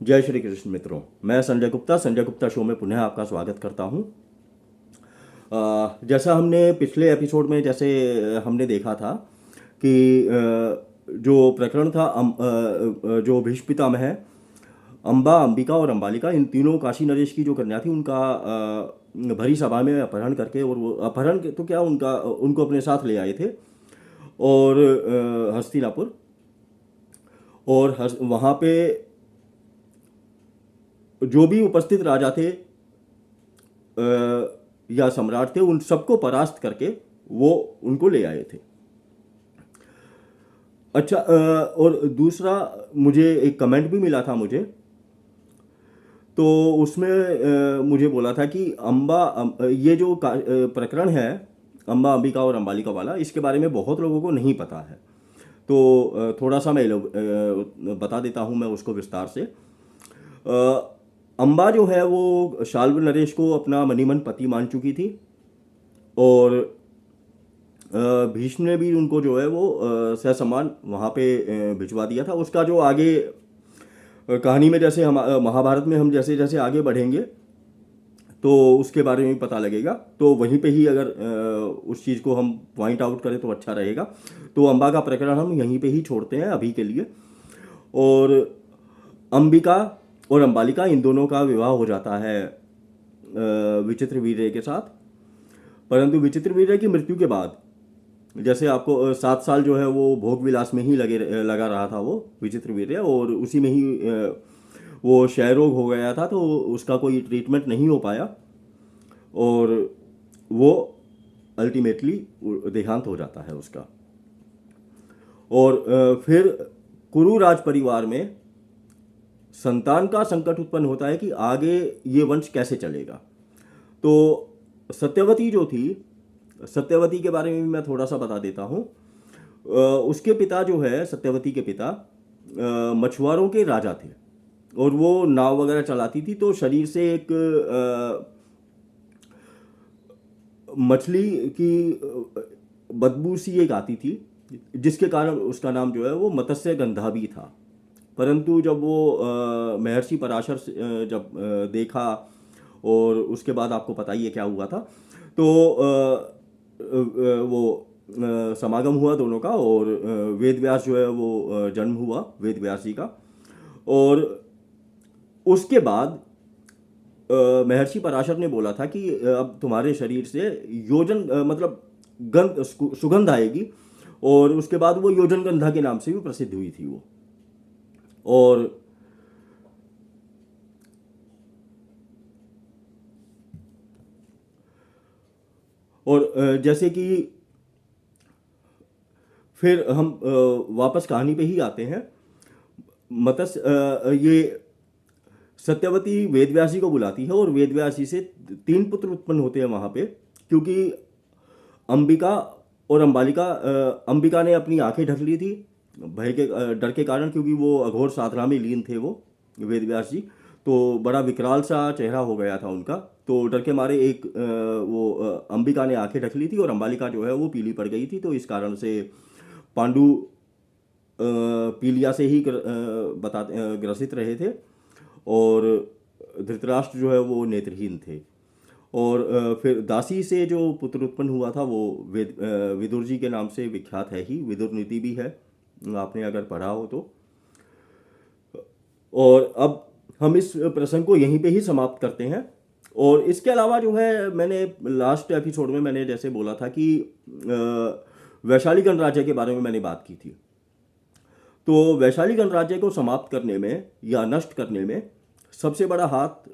जय श्री कृष्ण मित्रों। मैं संजय गुप्ता संजय गुप्ता शो में पुनः आपका स्वागत करता हूं। जैसा हमने पिछले एपिसोड में जैसे हमने देखा था कि जो प्रकरण था जो भीष्म पितामह है, अंबा, अंबिका और अंबालिका, इन तीनों काशी नरेश की जो कन्या थी उनका भरी सभा में अपहरण करके, और वो अपहरण तो क्या, उनको अपने साथ ले आए थे और हस्तिनापुर, और वहाँ पे जो भी उपस्थित राजा थे या सम्राट थे, उन सबको परास्त करके वो उनको ले आए थे। अच्छा, और दूसरा मुझे एक कमेंट भी मिला था मुझे, तो उसमें मुझे बोला था कि ये जो प्रकरण है अंबा, अंबिका और अंबालिका वाला, इसके बारे में बहुत लोगों को नहीं पता है। तो थोड़ा सा मैं बता देता हूँ मैं उसको विस्तार से। अंबा जो है वो शाल्व नरेश को अपना मनीमन पति मान चुकी थी, और भीष्म ने भी उनको जो है वो ससम्मान वहाँ पे भिजवा दिया था। उसका जो आगे कहानी में, जैसे हम महाभारत में हम जैसे जैसे आगे बढ़ेंगे तो उसके बारे में भी पता लगेगा, तो वहीं पे ही अगर उस चीज़ को हम पॉइंट आउट करें तो अच्छा रहेगा। तो अंबा का प्रकरण हम यहीं पे ही छोड़ते हैं अभी के लिए, और अंबिका और अंबालिका, इन दोनों का विवाह हो जाता है विचित्र वीर्य के साथ। परंतु विचित्र वीर्य की मृत्यु के बाद, जैसे आपको 7 साल जो है वो भोग विलास में ही लगा रहा था वो विचित्र वीर्य, और उसी में ही वो क्षय रोग हो गया था, तो उसका कोई ट्रीटमेंट नहीं हो पाया और वो अल्टीमेटली देहांत हो जाता है उसका। और फिर कुरु राज परिवार में संतान का संकट उत्पन्न होता है कि आगे ये वंश कैसे चलेगा। तो सत्यवती जो थी, सत्यवती के बारे में भी मैं थोड़ा सा बता देता हूँ। उसके पिता जो है, सत्यवती के पिता मछुआरों के राजा थे, और वो नाव वगैरह चलाती थी, तो शरीर से एक मछली की बदबू सी एक आती थी, जिसके कारण उसका नाम जो है वो मत्स्य गंधा भी था। परंतु जब वो महर्षि पराशर जब देखा, और उसके बाद आपको पता ही है क्या हुआ था, तो वो समागम हुआ दोनों का, और वेद व्यास जो है वो जन्म हुआ वेद व्यास जी का। और उसके बाद महर्षि पराशर ने बोला था कि अब तुम्हारे शरीर से योजन मतलब गंध, सुगंध आएगी, और उसके बाद वो योजन गंधा के नाम से भी प्रसिद्ध हुई थी वो। और जैसे कि फिर हम वापस कहानी पे ही आते हैं। ये सत्यवती वेदव्यास जी को बुलाती है, और वेदव्यास जी से 3 पुत्र उत्पन्न होते हैं वहाँ पे, क्योंकि अंबिका और अंबालिका, अंबिका ने अपनी आंखें ढक ली थी भय के डर के कारण, क्योंकि वो अघोर साधना में लीन थे वो वेदव्यास जी, तो बड़ा विकराल सा चेहरा हो गया था उनका। तो डर के मारे अंबिका ने आंखें ढक ली थी, और अंबालिका जो है वो पीली पड़ गई थी, तो इस कारण से पांडु पीलिया से ही ग्रसित रहे थे, और धृतराष्ट्र जो है वो नेत्रहीन थे। और फिर दासी से जो पुत्र उत्पन्न हुआ था वो विदुर जी के नाम से विख्यात है ही, विदुर नीति भी है, आपने अगर पढ़ा हो तो। और अब हम इस प्रसंग को यहीं पे ही समाप्त करते हैं। और इसके अलावा जो है, मैंने लास्ट एपिसोड में मैंने जैसे बोला था कि वैशाली गणराज्य के बारे में मैंने बात की थी, तो वैशाली गणराज्य को समाप्त करने में या नष्ट करने में सबसे बड़ा हाथ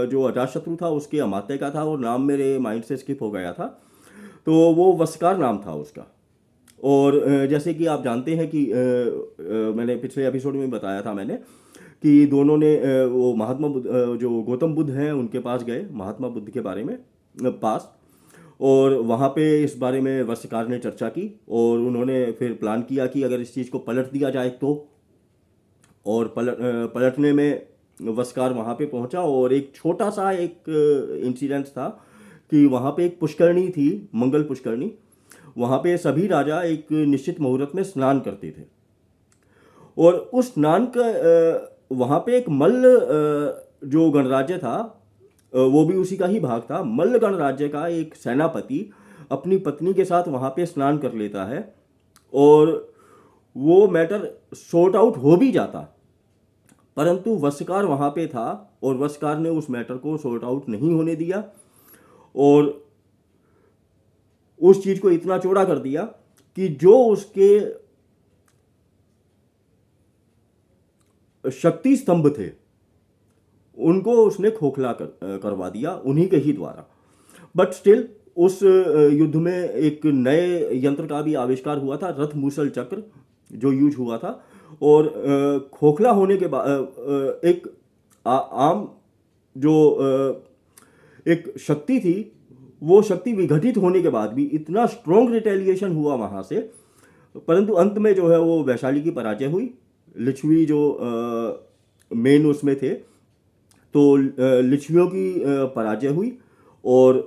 जो अजातशत्रु था उसके अमात्य का था, और नाम मेरे माइंड से स्किप हो गया था, तो वो वस्कार नाम था उसका। और जैसे कि आप जानते हैं कि मैंने पिछले एपिसोड में बताया था मैंने कि दोनों ने वो महात्मा बुद्ध, जो गौतम बुद्ध हैं उनके पास गए, महात्मा बुद्ध के बारे में पास, और वहाँ पे इस बारे में वस्कार ने चर्चा की, और उन्होंने फिर प्लान किया कि अगर इस चीज़ को पलट दिया जाए तो। और पलटने में वस्कार वहाँ पे पहुँचा, और एक छोटा सा एक इंसिडेंट था कि वहाँ पे एक पुष्करणी थी, मंगल पुष्करणी। वहाँ पे सभी राजा एक निश्चित मुहूर्त में स्नान करते थे, और उस स्नान का वहाँ पे एक मल्ल जो गणराज्य था, वो भी उसी का ही भाग था। मल्ल गणराज्य का एक सेनापति अपनी पत्नी के साथ वहाँ पे स्नान कर लेता है और वो मैटर सॉर्ट आउट हो भी जाता, परंतु वस्कार वहाँ पे था और वस्कार ने उस मैटर को सॉर्ट आउट नहीं होने दिया और उस चीज़ को इतना चौड़ा कर दिया कि जो उसके शक्ति स्तंभ थे उनको उसने खोखला करवा दिया उन्हीं के ही द्वारा। बट स्टिल उस युद्ध में एक नए यंत्र का भी आविष्कार हुआ था, रथ मूसल चक्र जो यूज हुआ था। और खोखला होने के बाद एक आम जो एक शक्ति थी, वो शक्ति विघटित होने के बाद भी इतना स्ट्रॉन्ग रिटेलिएशन हुआ वहाँ से, परंतु अंत में जो है वो वैशाली की पराजय हुई। लिच्छवी जो मेन उसमें थे, तो लिच्छवियों की पराजय हुई और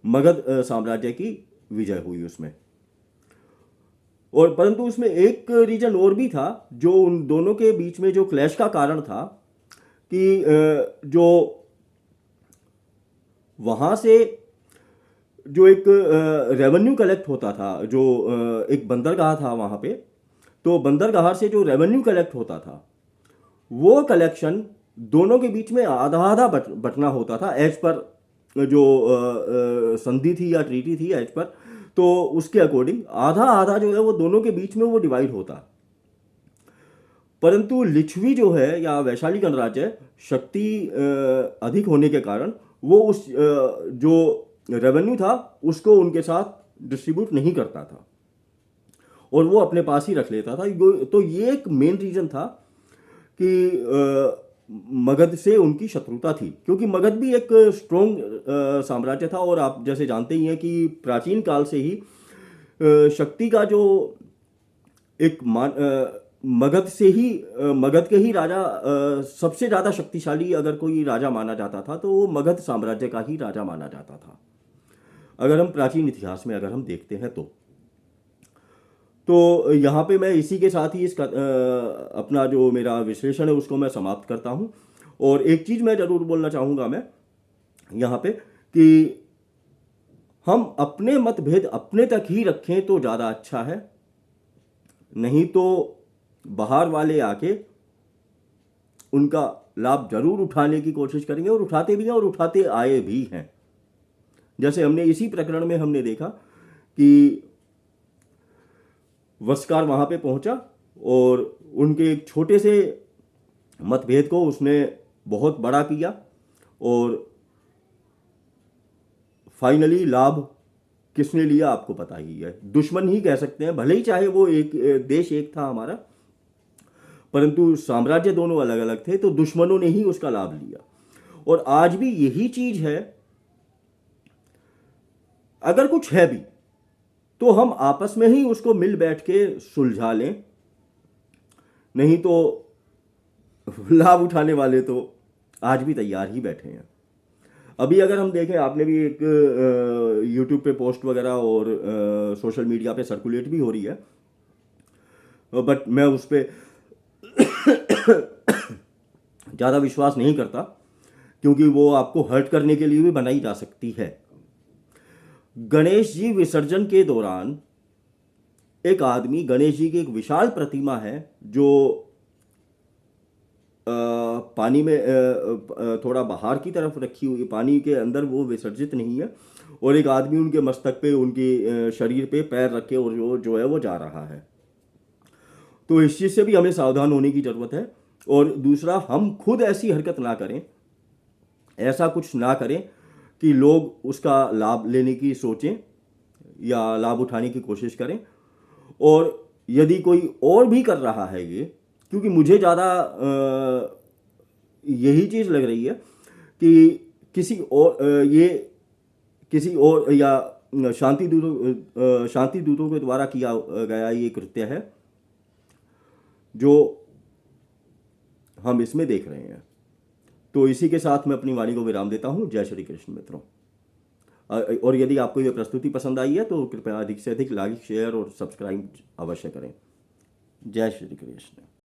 मगध साम्राज्य की विजय हुई उसमें। और परंतु उसमें एक रीजन और भी था जो उन दोनों के बीच में जो क्लैश का कारण था कि जो वहाँ से जो एक रेवेन्यू कलेक्ट होता था, जो एक बंदरगाह था वहाँ पे, तो बंदरगाह से जो रेवेन्यू कलेक्ट होता था वो कलेक्शन दोनों के बीच में आधा आधा बटना होता था एज पर जो संधि थी या ट्रीटी थी एज पर, तो उसके अकॉर्डिंग आधा आधा जो है वो दोनों के बीच में वो डिवाइड होता। परंतु लिच्छवी जो है या वैशाली गणराज्य शक्ति अधिक होने के कारण वो उस जो रेवेन्यू था उसको उनके साथ डिस्ट्रीब्यूट नहीं करता था और वो अपने पास ही रख लेता था। तो ये एक मेन रीजन था कि मगध से उनकी शत्रुता थी, क्योंकि मगध भी एक स्ट्रॉन्ग साम्राज्य था और आप जैसे जानते ही हैं कि प्राचीन काल से ही शक्ति का जो एक मगध से ही मगध के ही राजा सबसे ज़्यादा शक्तिशाली अगर कोई राजा माना जाता था तो वो मगध साम्राज्य का ही राजा माना जाता था, अगर हम प्राचीन इतिहास में अगर हम देखते हैं तो यहाँ पे मैं इसी के साथ ही अपना जो मेरा विश्लेषण है उसको मैं समाप्त करता हूँ। और एक चीज़ मैं ज़रूर बोलना चाहूँगा मैं यहाँ पे कि हम अपने मतभेद अपने तक ही रखें तो ज़्यादा अच्छा है, नहीं तो बाहर वाले आके उनका लाभ जरूर उठाने की कोशिश करेंगे और उठाते भी हैं और उठाते आए भी हैं। जैसे हमने इसी प्रकरण में हमने देखा कि वस्कार वहाँ पे पहुँचा और उनके एक छोटे से मतभेद को उसने बहुत बड़ा किया और फाइनली लाभ किसने लिया आपको पता ही है। दुश्मन ही कह सकते हैं, भले ही चाहे वो एक देश एक था हमारा, परंतु साम्राज्य दोनों अलग अलग थे, तो दुश्मनों ने ही उसका लाभ लिया। और आज भी यही चीज है, अगर कुछ है भी तो हम आपस में ही उसको मिल बैठ के सुलझा लें, नहीं तो लाभ उठाने वाले तो आज भी तैयार ही बैठे हैं। अभी अगर हम देखें, आपने भी एक यूट्यूब पे पोस्ट वगैरह और सोशल मीडिया पे सर्कुलेट भी हो रही है, बट मैं उस पर ज़्यादा विश्वास नहीं करता, क्योंकि वो आपको हर्ट करने के लिए भी बनाई जा सकती है। गणेश जी विसर्जन के दौरान एक आदमी, गणेश जी की एक विशाल प्रतिमा है जो पानी में थोड़ा बाहर की तरफ रखी हुई, पानी के अंदर वो विसर्जित नहीं है, और एक आदमी उनके मस्तक पे, उनके शरीर पे पैर रखे और जो है वो जा रहा है। तो इस चीज़ से भी हमें सावधान होने की ज़रूरत है। और दूसरा, हम खुद ऐसी हरकत ना करें, ऐसा कुछ ना करें कि लोग उसका लाभ लेने की सोचें या लाभ उठाने की कोशिश करें। और यदि कोई और भी कर रहा है ये, क्योंकि मुझे ज़्यादा यही चीज़ लग रही है कि किसी और या शांति दूतों के द्वारा किया गया ये कृत्य है जो हम इसमें देख रहे हैं। तो इसी के साथ मैं अपनी वाणी को विराम देता हूँ। जय श्री कृष्ण मित्रों। और यदि आपको यह प्रस्तुति पसंद आई है तो कृपया अधिक से अधिक लाइक, शेयर और सब्सक्राइब अवश्य करें। जय श्री कृष्ण।